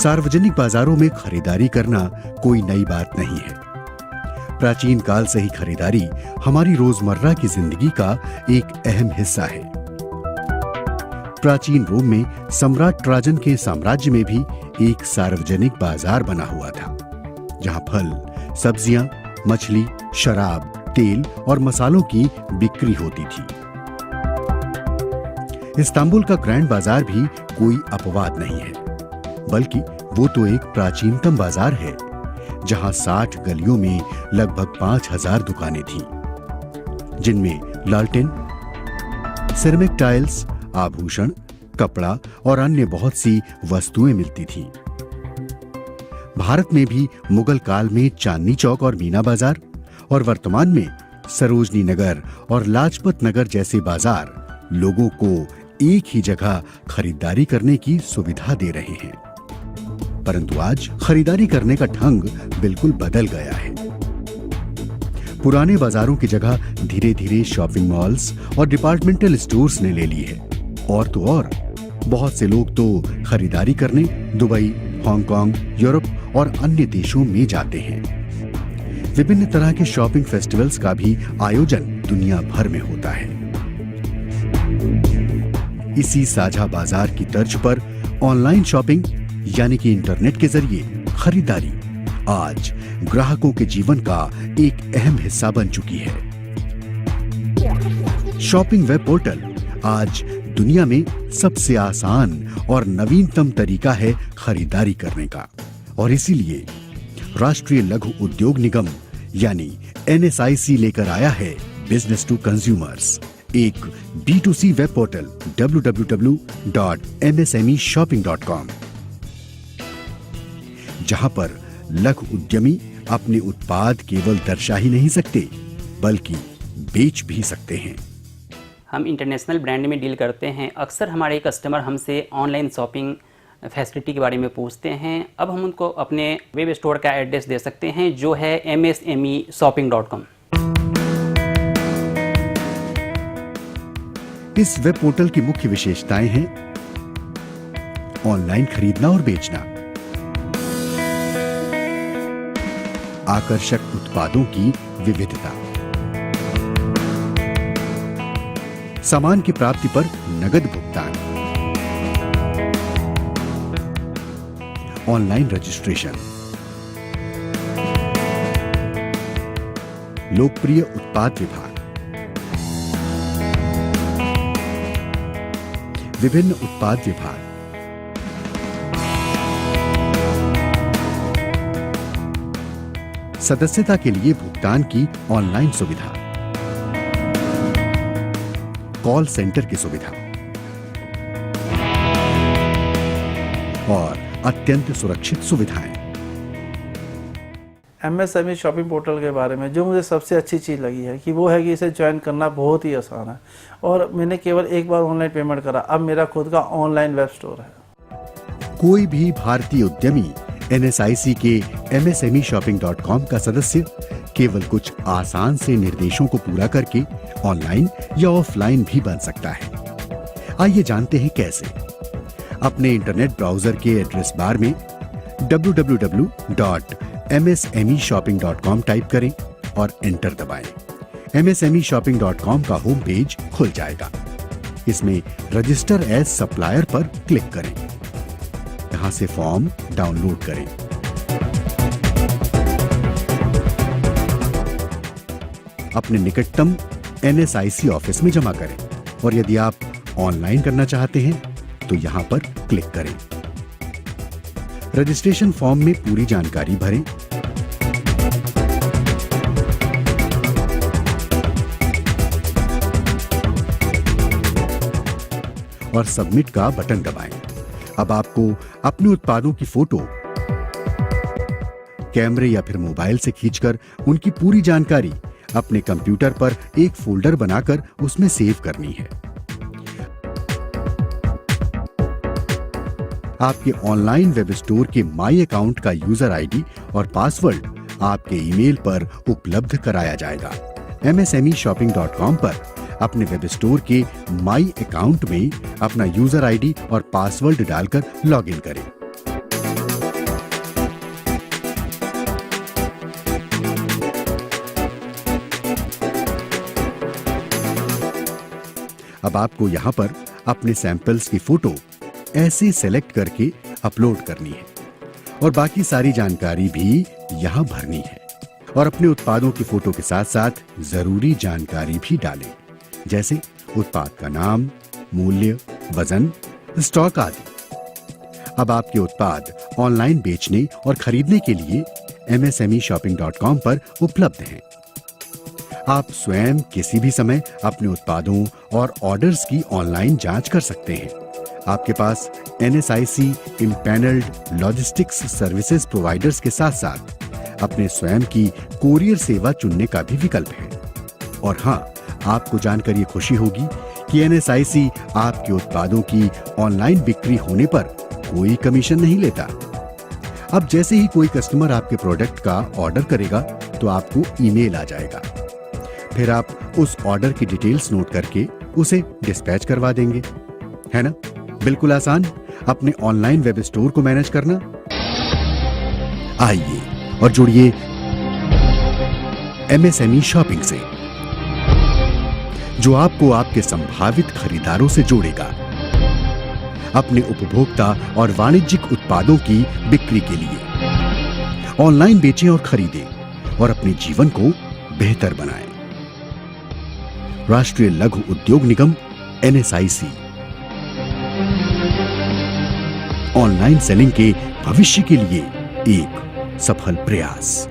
सार्वजनिक बाजारों में खरीदारी करना कोई नई बात नहीं है। प्राचीन काल से ही खरीदारी हमारी रोजमर्रा की जिंदगी का एक अहम हिस्सा है। प्राचीन रोम में सम्राट ट्राजन के साम्राज्य में भी एक सार्वजनिक बाजार बना हुआ था, जहां फल, सब्जियां, मछली, शराब, तेल और मसालों की बिक्री होती थी। इस्तांबुल का ग्रैंड बाजार भी कोई अपवाद नहीं है, बल्कि वो तो एक प्राचीनतम बाजार है, जहां 60 गलियों में लगभग 5000 दुकानें थीं, जिनमें लालटेन, सिरेमिक टाइल्स, आभूषण, कपड़ा और अन्य बहुत सी वस्तुएं मिलती थीं। भारत में भी मुगल काल में चांदनी चौक और मीना बाजार और वर्तमान में सरोजनी नगर और लाजपत नगर जैसे बाजार लोगों को एक ही जगह खरीदारी करने की सुविधा दे रहे हैं। परंतु आज खरीदारी करने का ढंग बिल्कुल बदल गया है। पुराने बाजारों की जगह धीरे धीरे शॉपिंग मॉल्स और डिपार्टमेंटल स्टोर्स ने ले ली है। और तो और बहुत से लोग तो खरीदारी करने दुबई, हांगकांग, यूरोप और अन्य देशों में जाते हैं। विभिन्न तरह के शॉपिंग फेस्टिवल्स का भी आयोजन दुनिया भर में होता है। इसी साझा बाजार की तर्ज पर ऑनलाइन शॉपिंग यानी कि इंटरनेट के जरिए खरीदारी आज ग्राहकों के जीवन का एक अहम हिस्सा बन चुकी है। शॉपिंग वेब पोर्टल आज दुनिया में सबसे आसान और नवीनतम तरीका है खरीदारी करने का, और इसीलिए राष्ट्रीय लघु उद्योग निगम यानी NSIC लेकर आया है बिजनेस टू कंज्यूमर्स, एक B2C वेब पोर्टल www.msmeshopping.com, जहां पर लघु उद्यमी अपने उत्पाद केवल दर्शा ही नहीं सकते बल्कि बेच भी सकते हैं। हम इंटरनेशनल ब्रांड में डील करते हैं। अक्सर हमारे कस्टमर हमसे ऑनलाइन शॉपिंग फैसिलिटी के बारे में पूछते हैं। अब हम उनको अपने वेब स्टोर का एड्रेस दे सकते हैं, जो है msmeshopping.com। इस वेब पोर्टल की मुख्य विशेषताएं हैं ऑनलाइन खरीदना और बेचना, आकर्षक उत्पादों की विविधता, सामान की प्राप्ति पर नगद भुगतान, ऑनलाइन रजिस्ट्रेशन, लोकप्रिय उत्पाद विभाग, विभिन्न उत्पाद विभाग, सदस्यता के लिए भुगतान की ऑनलाइन सुविधा, कॉल सेंटर की सुविधा और अत्यंत सुरक्षित सुविधाएं। MSME शॉपिंग पोर्टल के बारे में जो मुझे सबसे अच्छी चीज़ लगी है कि वो है कि इसे ज्वाइन करना बहुत ही आसान है, और मैंने केवल एक बार ऑनलाइन पेमेंट करा, अब मेरा खुद का ऑनलाइन वेब स्टोर है। कोई भी भारतीय उद्यमी NSIC के msmeshopping.com का सदस्य केवल कुछ आसान से निर्देशों को पूरा करके ऑनलाइन या ऑफलाइन भी बन सकता है। आइए जानते हैं कैसे। अपने इंटरनेट ब्राउजर के एड्रेस बार में www.msmeshopping.com टाइप करें और एंटर दबाएं। msmeshopping.com का होम पेज खुल जाएगा। इसमें रजिस्टर एज सप्लायर पर क्लिक करें। यहां से फॉर्म डाउनलोड करें। अपने निकटतम NSIC ऑफिस में जमा करें, और यदि आप ऑनलाइन करना चाहते हैं तो यहां पर क्लिक करें। रजिस्ट्रेशन फॉर्म में पूरी जानकारी भरें। और सबमिट का बटन दबाएं। अब आपको अपने उत्पादों की फोटो कैमरे या फिर मोबाइल से खींचकर उनकी पूरी जानकारी अपने कंप्यूटर पर एक फोल्डर बनाकर उसमें सेव करनी है। आपके ऑनलाइन वेब स्टोर के माई अकाउंट का यूजर आईडी और पासवर्ड आपके ईमेल पर उपलब्ध कराया जाएगा। msmeshopping.com पर अपने वेब स्टोर के माई अकाउंट में अपना यूजर आईडी और पासवर्ड डालकर लॉगिन करें। अब आपको यहाँ पर अपने सैंपल्स की फोटो ऐसे सेलेक्ट करके अपलोड करनी है और बाकी सारी जानकारी भी यहाँ भरनी है और अपने उत्पादों की फोटो के साथ साथ जरूरी जानकारी भी डालें, जैसे उत्पाद का नाम, मूल्य, वजन, स्टॉक आदि। अब आपके उत्पाद ऑनलाइन बेचने और खरीदने के लिए msmeshopping.com पर उपलब्ध हैं। आप स्वयं किसी भी समय अपने उत्पादों और ऑर्डर्स की ऑनलाइन जांच कर सकते हैं। आपके पास NSIC empanelled logistics services providers के साथ साथ अपने स्वयं की कोरियर सेवा चुनने का भी विकल्प है। और हाँ, आपको जानकर ये खुशी होगी कि NSIC आपके उत्पादों की ऑनलाइन बिक्री होने पर कोई कमीशन नहीं लेता। अब जैसे ही कोई कस्टमर आपके प्रोडक्ट का ऑर्डर करेगा तो आपको ईमेल आ जाएगा। फिर आप उस ऑर्डर की डिटेल्स नोट करके उसे डिस्पैच करवा देंगे। है ना, बिल्कुल आसान अपने ऑनलाइन वेब स्टोर को मैनेज करना। आइए और जुड़िए MSME शॉपिंग से, जो आपको आपके संभावित खरीदारों से जोड़ेगा, अपने उपभोक्ता और वाणिज्यिक उत्पादों की बिक्री के लिए। ऑनलाइन बेचें और खरीदें और अपने जीवन को बेहतर बनाएं। राष्ट्रीय लघु उद्योग निगम NSIC। ऑनलाइन सेलिंग के भविष्य के लिए एक सफल प्रयास।